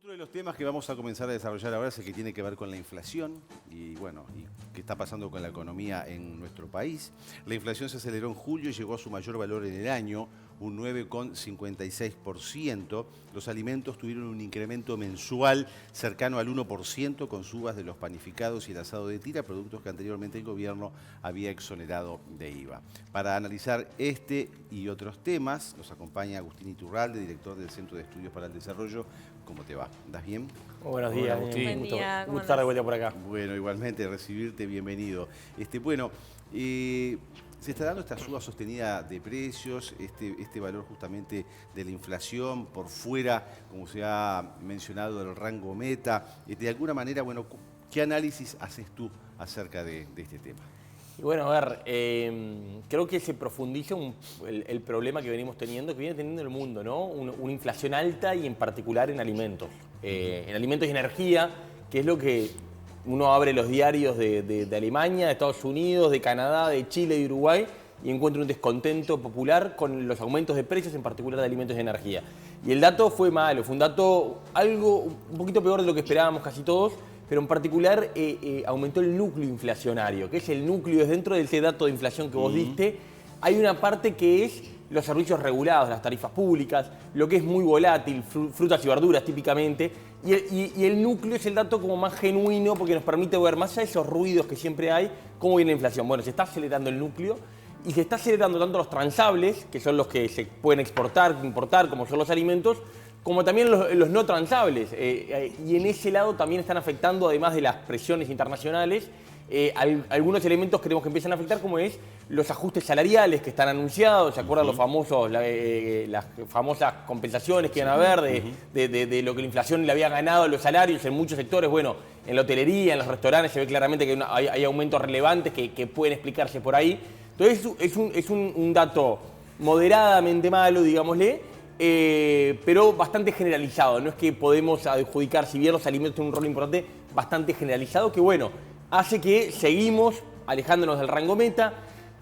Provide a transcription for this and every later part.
Otro de los temas que vamos a comenzar a desarrollar ahora es el que tiene que ver con la inflación y qué está pasando con la economía en nuestro país. La inflación se aceleró en julio y llegó a su mayor valor en el año, un 9,56%. Los alimentos tuvieron un incremento mensual cercano al 1% con subas de los panificados y el asado de tira, productos que anteriormente el gobierno había exonerado de IVA. Para analizar este y otros temas, nos acompaña Agustín Iturralde, director del Centro de Estudios para el Desarrollo. ¿Cómo te va? ¿Andás bien? Buenos días, Agustín. Buen día, Gusto estar de vuelta por acá. Bueno, igualmente, recibirte, bienvenido. Se está dando esta suba sostenida de precios, este valor justamente de la inflación por fuera, como se ha mencionado, del rango meta. De alguna manera, bueno, ¿qué análisis haces tú acerca de este tema? Y bueno, a ver, creo que se profundiza el problema que venimos teniendo, que viene teniendo el mundo, ¿no? Una inflación alta y en particular en alimentos. En alimentos y energía, que es lo que uno abre los diarios de Alemania, de Estados Unidos, de Canadá, de Chile, de Uruguay, y encuentra un descontento popular con los aumentos de precios, en particular de alimentos y energía. Y el dato fue malo, fue un dato un poquito peor de lo que esperábamos casi todos, pero en particular aumentó el núcleo inflacionario, que es el núcleo, es dentro de ese dato de inflación que vos diste, hay una parte que es los servicios regulados, las tarifas públicas, lo que es muy volátil, frutas y verduras típicamente, y el núcleo es el dato como más genuino porque nos permite ver más allá de esos ruidos que siempre hay, cómo viene la inflación. Bueno, se está acelerando el núcleo y se está acelerando tanto los transables, que son los que se pueden exportar, importar, como son los alimentos, como también los no transables. Y en ese lado también están afectando, además de las presiones internacionales, algunos elementos creemos que empiezan a afectar, como es los ajustes salariales que están anunciados. ¿Se acuerdan las famosas compensaciones que iban a haber de lo que la inflación le había ganado a los salarios en muchos sectores? Bueno, en la hotelería, en los restaurantes se ve claramente que hay aumentos relevantes que pueden explicarse por ahí. Entonces es un dato moderadamente malo, digámosle, pero bastante generalizado. No es que podemos adjudicar, si bien los alimentos tienen un rol importante, bastante generalizado, que bueno, hace que seguimos alejándonos del rango meta.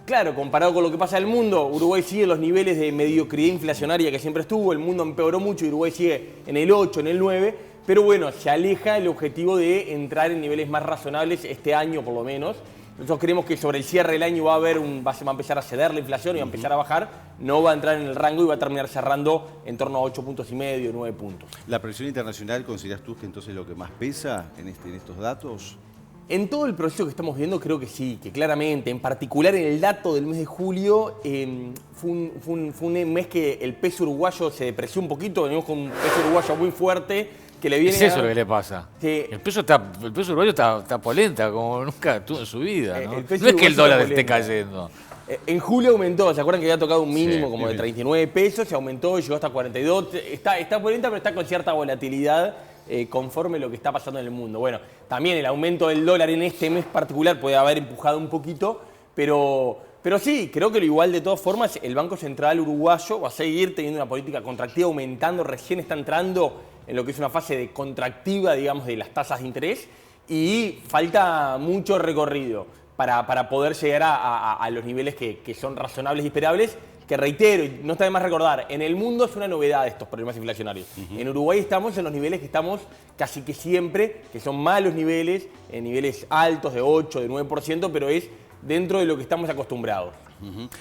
Claro, comparado con lo que pasa en el mundo, Uruguay sigue los niveles de mediocridad inflacionaria que siempre estuvo, el mundo empeoró mucho y Uruguay sigue en el 8, en el 9, pero bueno, se aleja el objetivo de entrar en niveles más razonables este año por lo menos. Nosotros creemos que sobre el cierre del año va a empezar a ceder la inflación y va a empezar a bajar, no va a entrar en el rango y va a terminar cerrando en torno a 8,5 puntos, 9 puntos. ¿La presión internacional consideras tú que entonces lo que más pesa en estos datos? En todo el proceso que estamos viendo creo que sí, que claramente, en particular en el dato del mes de julio, fue un mes que el peso uruguayo se depreció un poquito, venimos con un peso uruguayo muy fuerte, que le viene es eso lo que le pasa. Sí. El peso uruguayo está polenta, como nunca tuvo en su vida, ¿no? El peso No es que el dólar está esté polenta. cayendo. En julio aumentó, ¿se acuerdan que había tocado un mínimo como de sí. 39 pesos? Se aumentó y llegó hasta 42. Está polenta, pero está con cierta volatilidad conforme lo que está pasando en el mundo. Bueno, también el aumento del dólar en este mes particular puede haber empujado un poquito, pero sí, creo que lo igual de todas formas, el Banco Central uruguayo va a seguir teniendo una política contractiva, aumentando, recién está entrando en lo que es una fase de contractiva, digamos, de las tasas de interés, y falta mucho recorrido para poder llegar a los niveles que son razonables y esperables, que reitero, y no está de más recordar, en el mundo es una novedad estos problemas inflacionarios. En Uruguay estamos en los niveles que estamos casi que siempre, que son malos niveles, en niveles altos de 8, de 9%, pero es dentro de lo que estamos acostumbrados.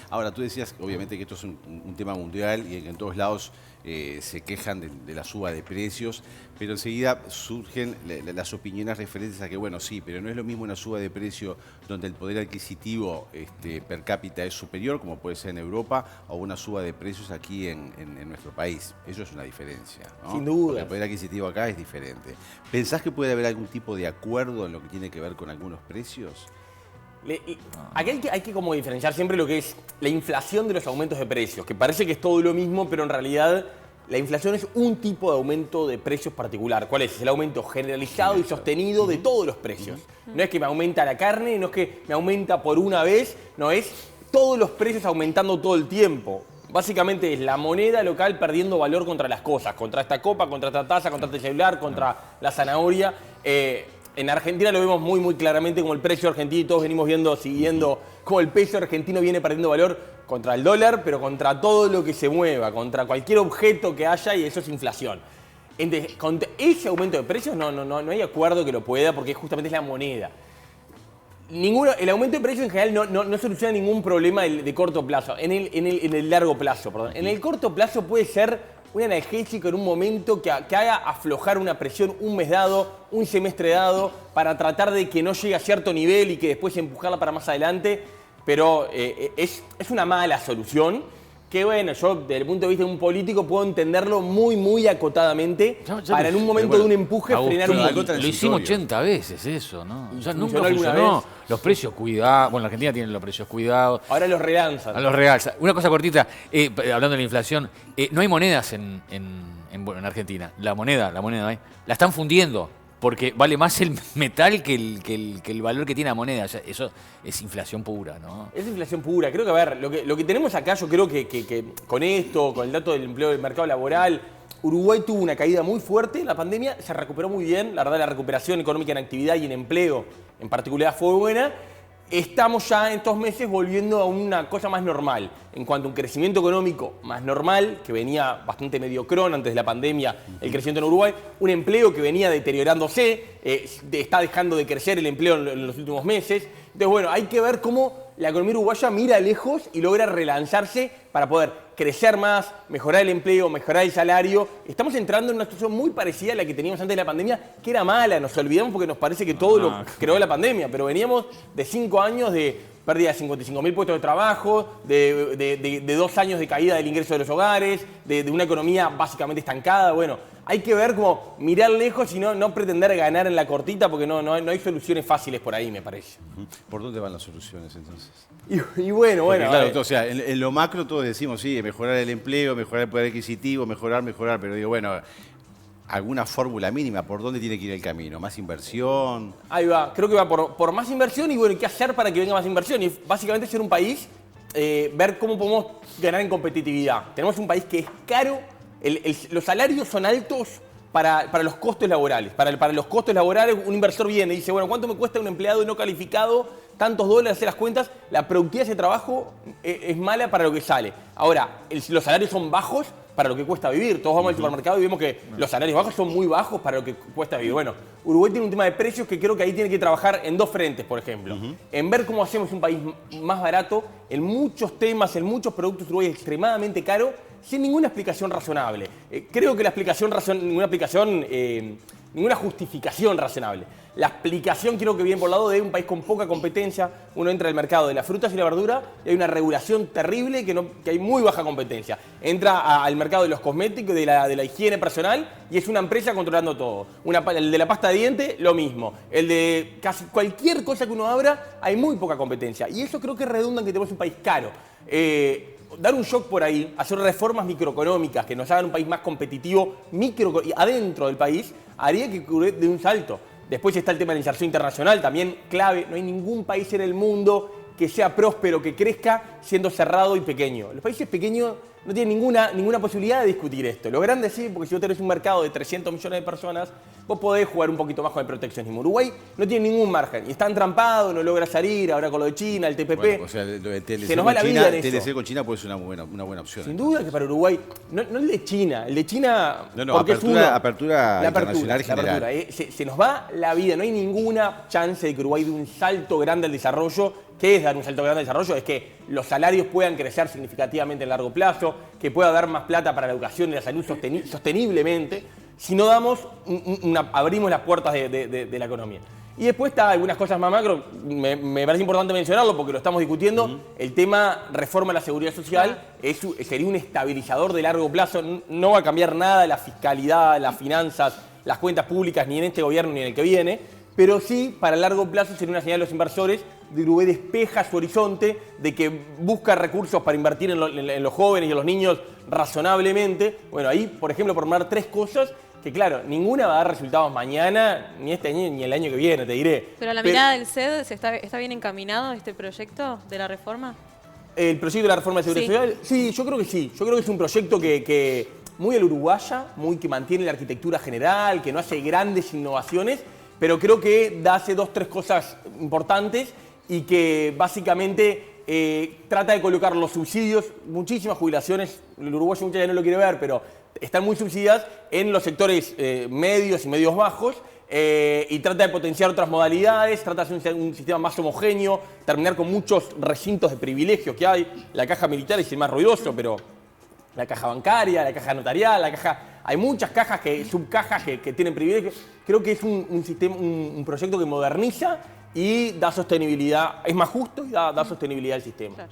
Ahora, tú decías, obviamente, que esto es un tema mundial y que en todos lados se quejan de la suba de precios, pero enseguida surgen las opiniones referentes a que, bueno, sí, pero no es lo mismo una suba de precio donde el poder adquisitivo per cápita es superior, como puede ser en Europa, o una suba de precios aquí en nuestro país. Eso es una diferencia, ¿no? Sin duda. Porque el poder adquisitivo acá es diferente. ¿Pensás que puede haber algún tipo de acuerdo en lo que tiene que ver con algunos precios? Aquí hay que como diferenciar siempre lo que es la inflación de los aumentos de precios, que parece que es todo lo mismo, pero en realidad la inflación es un tipo de aumento de precios particular. ¿Cuál es? Es el aumento generalizado y sostenido de todos los precios. No es que me aumenta la carne, no es que me aumenta por una vez, no, es todos los precios aumentando todo el tiempo. Básicamente es la moneda local perdiendo valor contra las cosas, contra esta copa, contra esta taza, contra este celular, contra la zanahoria. En Argentina lo vemos muy, muy claramente como el precio argentino, y todos venimos siguiendo cómo el peso argentino viene perdiendo valor contra el dólar, pero contra todo lo que se mueva, contra cualquier objeto que haya, y eso es inflación. Con ese aumento de precios no hay acuerdo que lo pueda porque justamente es la moneda. El aumento de precios en general no soluciona ningún problema de corto plazo, en el largo plazo, perdón. En el corto plazo puede ser un analgésico en un momento que haga aflojar una presión un mes dado, un semestre dado, para tratar de que no llegue a cierto nivel y que después empujarla para más adelante, pero es una mala solución. Que bueno, yo desde el punto de vista de un político puedo entenderlo muy acotadamente para en un momento de un empuje frenar un poquito. Lo hicimos 80 veces eso, ¿no? Ya nunca alguna funcionó. vez. Los precios cuidados. Bueno, la Argentina tiene los precios cuidados. Ahora los relanzan. A los realza. Una cosa cortita, hablando de la inflación, no hay monedas en Argentina. La moneda no hay. La están fundiendo. Porque vale más el metal que el valor que tiene la moneda. O sea, eso es inflación pura, ¿no? Es inflación pura. Creo que, a ver, lo que tenemos acá, yo creo que con esto, con el dato del empleo del mercado laboral, Uruguay tuvo una caída muy fuerte en la pandemia, se recuperó muy bien. La verdad, la recuperación económica en actividad y en empleo, en particular, fue buena. Estamos ya en estos meses volviendo a una cosa más normal, en cuanto a un crecimiento económico más normal, que venía bastante mediocrón antes de la pandemia, el crecimiento en Uruguay, un empleo que venía deteriorándose, está dejando de crecer el empleo en los últimos meses. Entonces, bueno, hay que ver cómo la economía uruguaya mira lejos y logra relanzarse para poder crecer más, mejorar el empleo, mejorar el salario. Estamos entrando en una situación muy parecida a la que teníamos antes de la pandemia, que era mala, nos olvidamos porque nos parece que todo lo creó la pandemia, pero veníamos de 5 años de pérdida de 55.000 puestos de trabajo, de 2 años de caída del ingreso de los hogares, de una economía básicamente estancada. Bueno, hay que ver cómo mirar lejos y no pretender ganar en la cortita, porque no hay soluciones fáciles por ahí, me parece. ¿Por dónde van las soluciones entonces? Y bueno. Porque, claro, o sea, en lo macro todos decimos, sí, mejorar el empleo, mejorar el poder adquisitivo, mejorar, pero digo, bueno, alguna fórmula mínima, ¿por dónde tiene que ir el camino? ¿Más inversión? Ahí va, creo que va por más inversión y bueno, ¿qué hacer para que venga más inversión? Y básicamente ser un país, ver cómo podemos ganar en competitividad. Tenemos un país que es caro, los salarios son altos para los costos laborales. Para los costos laborales, un inversor viene y dice, bueno, ¿cuánto me cuesta un empleado no calificado? Tantos dólares, hacer las cuentas, la productividad de ese trabajo es mala para lo que sale. Ahora, los salarios son bajos para lo que cuesta vivir. Todos vamos al supermercado y vemos que los salarios bajos son muy bajos para lo que cuesta vivir. Bueno, Uruguay tiene un tema de precios que creo que ahí tiene que trabajar en 2 frentes, por ejemplo. En ver cómo hacemos un país más barato, en muchos temas, en muchos productos Uruguay es extremadamente caro, sin ninguna explicación razonable. Creo que ninguna justificación razonable. La explicación creo que viene por el lado de un país con poca competencia. Uno entra al mercado de las frutas y la verdura y hay una regulación terrible que hay muy baja competencia. Entra al mercado de los cosméticos, de la higiene personal y es una empresa controlando todo. El de la pasta de diente, lo mismo. El de casi cualquier cosa que uno abra, hay muy poca competencia. Y eso creo que redunda en que tenemos un país caro. Dar un shock por ahí, hacer reformas microeconómicas que nos hagan un país más competitivo adentro del país, haría que de un salto. Después está el tema de la inserción internacional, también clave. No hay ningún país en el mundo que sea próspero, que crezca siendo cerrado y pequeño. Los países pequeños no tienen ninguna posibilidad de discutir esto. Los grandes sí, porque si vos tenés un mercado de 300 millones de personas, vos podés jugar un poquito más con el proteccionismo. Uruguay no tiene ningún margen y está entrampado, no logra salir, ahora con lo de China, el TPP. Bueno, o sea, lo de TLC se nos va la vida en eso. TLC con China puede ser una buena opción. Sin duda que para Uruguay, no el de China, No, apertura internacional general. Se nos va la vida, no hay ninguna chance de que Uruguay dé un salto grande al desarrollo. ¿Qué es dar un salto grande al desarrollo? Es que los salarios puedan crecer significativamente en largo plazo, que pueda dar más plata para la educación y la salud sosteniblemente, si no abrimos las puertas de la economía. Y después está algunas cosas más macro, me parece importante mencionarlo porque lo estamos discutiendo, el tema reforma de la seguridad social sería un estabilizador de largo plazo, no va a cambiar nada la fiscalidad, las finanzas, las cuentas públicas, ni en este gobierno ni en el que viene, pero sí, para largo plazo sería una señal de los inversores de Uruguay despeja su horizonte, de que busca recursos para invertir en los jóvenes y en los niños razonablemente. Bueno, ahí, por ejemplo, por nombrar 3 cosas que, claro, ninguna va a dar resultados mañana, ni este año, ni el año que viene, te diré. Pero a la mirada del CED, ¿está bien encaminado este proyecto de la reforma? ¿El proyecto de la reforma de seguridad social? Sí, yo creo que sí. Yo creo que es un proyecto que muy al uruguaya, muy que mantiene la arquitectura general, que no hace grandes innovaciones, pero creo que hace 2 o 3 cosas importantes y que básicamente trata de colocar los subsidios, muchísimas jubilaciones, el uruguayo muchas ya no lo quiere ver, pero están muy subsidiadas en los sectores medios y medios bajos, y trata de potenciar otras modalidades, trata de hacer un sistema más homogéneo, terminar con muchos recintos de privilegios que hay. La caja militar es el más ruidoso, pero la caja bancaria, la caja notarial, hay muchas cajas, subcajas que tienen privilegios. Creo que es un sistema, un proyecto que moderniza y da sostenibilidad, es más justo y da sostenibilidad al sistema. Claro.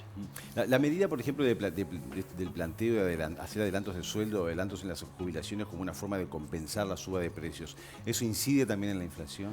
La medida, por ejemplo, del planteo de hacer adelantos de sueldo, adelantos en las jubilaciones como una forma de compensar la suba de precios, ¿eso incide también en la inflación?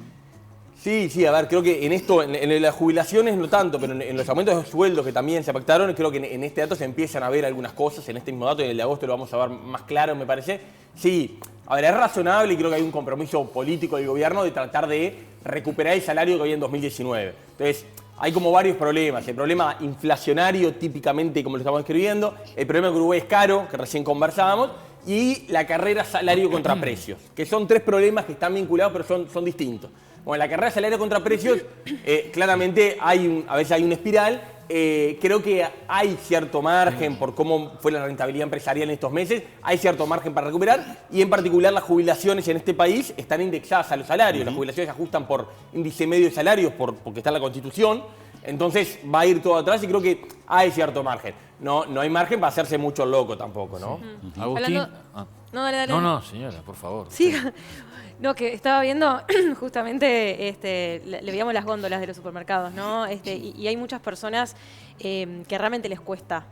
Sí, a ver, creo que en esto, en las jubilaciones no tanto, pero en los aumentos de sueldos que también se pactaron, creo que en este dato se empiezan a ver algunas cosas, en este mismo dato, en el de agosto lo vamos a ver más claro, me parece. Sí, a ver, es razonable y creo que hay un compromiso político del gobierno de tratar de recuperar el salario que había en 2019. Entonces, hay como varios problemas. El problema inflacionario, típicamente como lo estamos escribiendo, el problema que Uruguay es caro, que recién conversábamos, y la carrera salario contra precios, que son tres problemas que están vinculados, pero son distintos. Bueno, la carrera salario contra precios, claramente a veces hay una espiral. Creo que hay cierto margen por cómo fue la rentabilidad empresarial en estos meses, hay cierto margen para recuperar, y en particular las jubilaciones en este país están indexadas a los salarios. Las jubilaciones se ajustan por índice medio de salarios porque está en la Constitución, entonces va a ir todo atrás y creo que hay cierto margen. No hay margen para hacerse mucho loco tampoco, ¿no? Agustín. No, dale. No, señora, por favor. Sí. No, que estaba viendo justamente, le veíamos las góndolas de los supermercados, ¿no? Y hay muchas personas que realmente les cuesta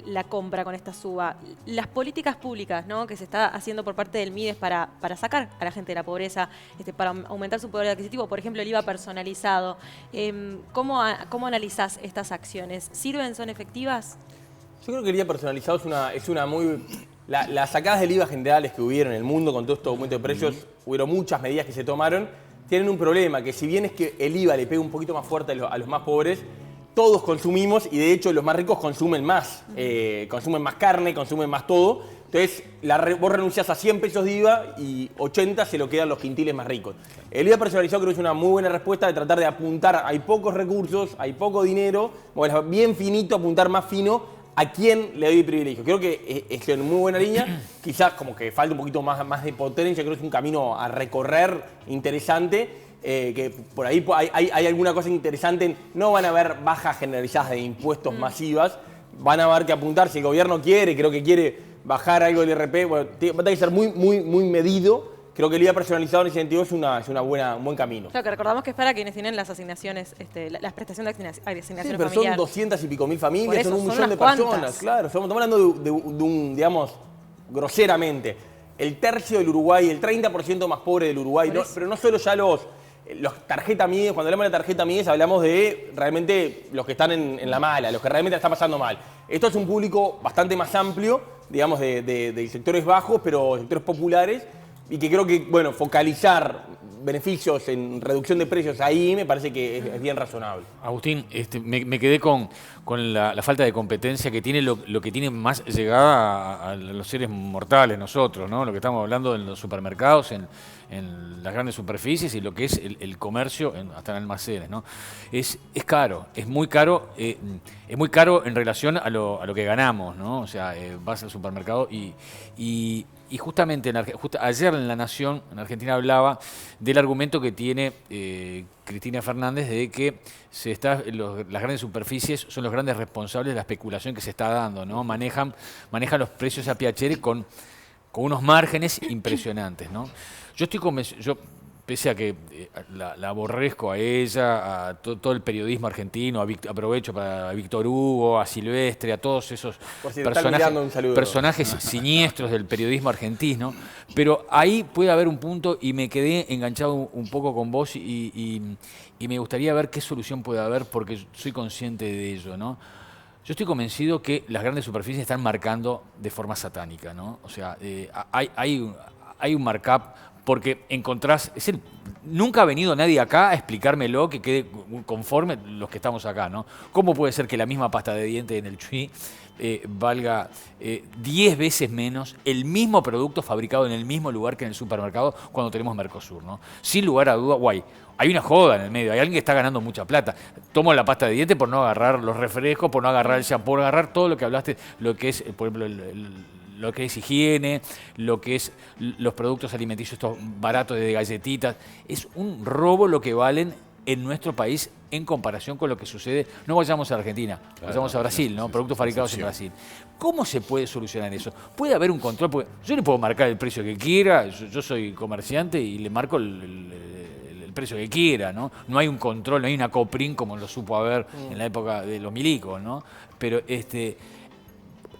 la compra con esta suba. Las políticas públicas, ¿no?, que se está haciendo por parte del MIDES para sacar a la gente de la pobreza, para aumentar su poder adquisitivo, por ejemplo, el IVA personalizado. ¿Cómo analizás estas acciones? ¿Sirven, son efectivas? Yo creo que el IVA personalizado es una muy... Las sacadas del IVA generales que hubieron en el mundo con todo este aumento de precios, hubieron muchas medidas que se tomaron, tienen un problema, que si bien es que el IVA le pega un poquito más fuerte a los más pobres, todos consumimos y de hecho los más ricos consumen más carne, consumen más todo. Entonces vos renunciás a 100 pesos de IVA y 80 se lo quedan los quintiles más ricos. El IVA personalizado creo que es una muy buena respuesta de tratar de apuntar, hay pocos recursos, hay poco dinero, bueno, bien finito, apuntar más fino a quién le doy privilegio. Creo que es en muy buena línea, quizás como que falta un poquito más de potencia, creo que es un camino a recorrer interesante, que por ahí hay alguna cosa interesante, no van a haber bajas generalizadas de impuestos masivas, van a haber que apuntar, si el gobierno creo que quiere bajar algo del IRP, bueno, va a tener que ser muy medido. Creo que el IVA personalizado en ese sentido es un buen camino. Claro, que recordamos que es para quienes tienen las asignaciones, las prestaciones de asignación sí, pero familiar. son 200 y pico mil familias, Eso, son un son millón de unas personas. cuantas. Claro, estamos hablando de un, digamos, groseramente, el tercio del Uruguay, el 30% más pobre del Uruguay. No, pero no solo ya los tarjeta MIDES, cuando hablamos de la tarjeta MIDES hablamos de realmente los que están en la mala, los que realmente la están pasando mal. Esto es un público bastante más amplio, digamos, de sectores bajos, pero sectores populares, y que creo que, bueno, focalizar beneficios en reducción de precios ahí me parece que es bien razonable. Agustín, me quedé con la falta de competencia que tiene lo que tiene más llegada a los seres mortales, nosotros, ¿no? Lo que estamos hablando en los supermercados, en las grandes superficies y lo que es el comercio, hasta en almacenes, ¿no? Es caro, es muy caro en relación a lo que ganamos, ¿no? O sea, vas al supermercado y justamente ayer en La Nación, en Argentina, hablaba del argumento que tiene Cristina Fernández de que las grandes superficies son los grandes responsables de la especulación que se está dando, ¿no? Manejan los precios a piacere con unos márgenes impresionantes, ¿no? Yo estoy convencido, pese a que la aborrezco a ella, a todo el periodismo argentino, aprovecho para Víctor Hugo, a Silvestre, a todos esos personajes siniestros del periodismo argentino, pero ahí puede haber un punto y me quedé enganchado un poco con vos y me gustaría ver qué solución puede haber porque soy consciente de ello, ¿no? Yo estoy convencido que las grandes superficies están marcando de forma satánica, ¿no? O sea, hay un markup porque encontrás... nunca ha venido nadie acá a explicármelo que quede conforme los que estamos acá, ¿no? ¿Cómo puede ser que la misma pasta de dientes en el Chuy valga 10 veces menos el mismo producto fabricado en el mismo lugar que en el supermercado cuando tenemos Mercosur, ¿no? Sin lugar a duda, guay. Hay una joda en el medio, hay alguien que está ganando mucha plata. Tomo la pasta de dientes por no agarrar los refrescos, por no agarrar el shampoo, por agarrar todo lo que hablaste, lo que es, por ejemplo, lo que es higiene, lo que es los productos alimenticios estos baratos de galletitas. Es un robo lo que valen en nuestro país en comparación con lo que sucede. No vayamos a Argentina, vayamos a Brasil, ¿no? Productos fabricados en Brasil. ¿Cómo se puede solucionar eso? ¿Puede haber un control? Porque yo le puedo marcar el precio que quiera, yo soy comerciante y le marco el precio que quiera, ¿no? No hay un control, no hay una COPRIN como lo supo haber en la época de los milicos, ¿no? Pero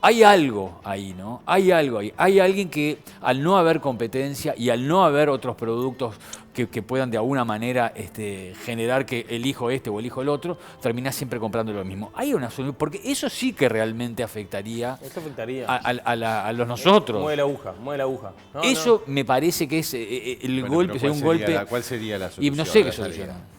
hay algo ahí, ¿no? Hay algo ahí. Hay alguien que al no haber competencia y al no haber otros productos que puedan de alguna manera generar que elijo este o elijo el otro, termina siempre comprando lo mismo. Hay una solución, porque eso sí que realmente afectaría, a los nosotros. Mueve la aguja, mueve la aguja. No, eso me parece que es el golpe, sería un golpe. ¿Cuál sería la solución? Y no sé qué solución.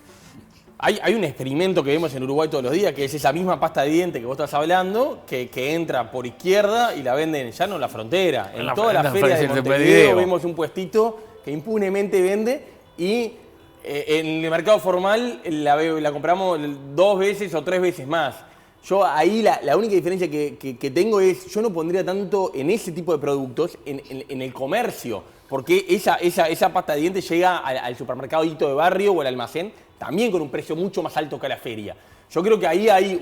Hay un experimento que vemos en Uruguay todos los días, que es esa misma pasta de diente que vos estás hablando, que entra por izquierda y la venden ya no en la frontera. En todas las ferias de Montevideo vemos un puestito que impunemente vende y en el mercado formal la compramos 2 veces o 3 veces más. Yo ahí la única diferencia que tengo es, yo no pondría tanto en ese tipo de productos en el comercio, porque esa pasta de dientes llega al supermercado de barrio o al almacén también con un precio mucho más alto que a la feria. Yo creo que ahí hay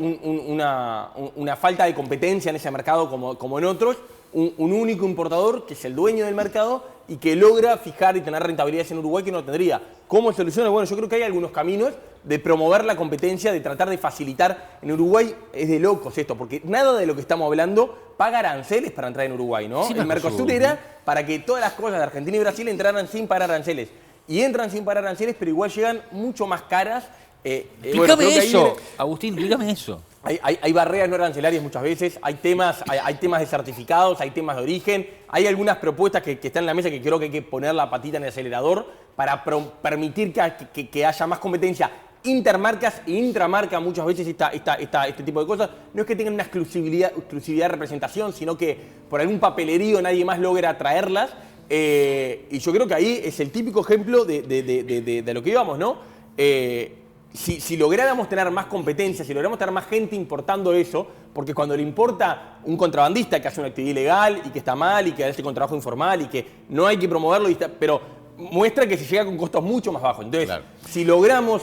una falta de competencia en ese mercado como en otros, un único importador que es el dueño del mercado y que logra fijar y tener rentabilidades en Uruguay que no tendría. ¿Cómo soluciona? Bueno, yo creo que hay algunos caminos de promover la competencia, de tratar de facilitar. En Uruguay es de locos esto, porque nada de lo que estamos hablando paga aranceles para entrar en Uruguay, ¿no? Sí, el Mercosur era para que todas las cosas de Argentina y Brasil entraran sin pagar aranceles. Y entran sin pagar aranceles, pero igual llegan mucho más caras. Explícame eso, Agustín, dígame eso. Hay barreras no arancelarias muchas veces, hay temas de certificados, hay temas de origen, hay algunas propuestas que están en la mesa que creo que hay que poner la patita en el acelerador para permitir que haya más competencia intermarcas e intramarca muchas veces este tipo de cosas. No es que tengan una exclusividad de representación, sino que por algún papelerío nadie más logra traerlas. Y yo creo que ahí es el típico ejemplo de lo que íbamos, ¿no? Si lográramos tener más competencia, si lográramos tener más gente importando eso, porque cuando le importa un contrabandista que hace una actividad ilegal y que está mal y que hace con trabajo informal y que no hay que promoverlo, pero muestra que se llega con costos mucho más bajos. Entonces, claro, si logramos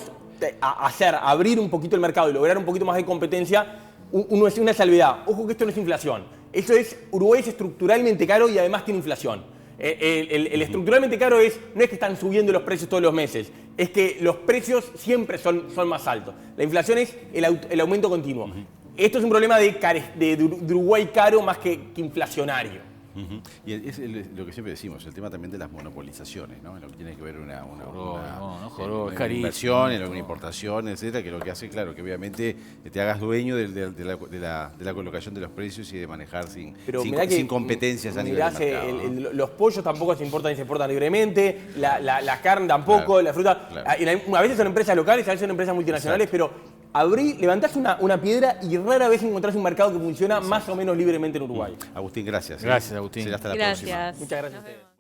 abrir un poquito el mercado y lograr un poquito más de competencia, una salvedad. Ojo que esto no es inflación. Eso es, Uruguay es estructuralmente caro y además tiene inflación. El estructuralmente caro no es que están subiendo los precios todos los meses, es que los precios siempre son más altos. La inflación es el aumento continuo. Esto es un problema de Uruguay caro más que inflacionario. Y es lo que siempre decimos, el tema también de las monopolizaciones, ¿no? En lo que tiene que ver una inversión, en alguna importación, etcétera, que lo que hace, claro, que obviamente te hagas dueño de la colocación de los precios y de manejar sin competencias a nivel de mercado. Los pollos tampoco se importan libremente, la carne tampoco, claro, la fruta. Claro. A veces son empresas locales, a veces son empresas multinacionales, exacto, pero levantás una piedra y rara vez encontrás un mercado que funciona más o menos libremente en Uruguay. Agustín, gracias. Gracias, Agustín. Será hasta la próxima. Gracias. Muchas gracias a ustedes.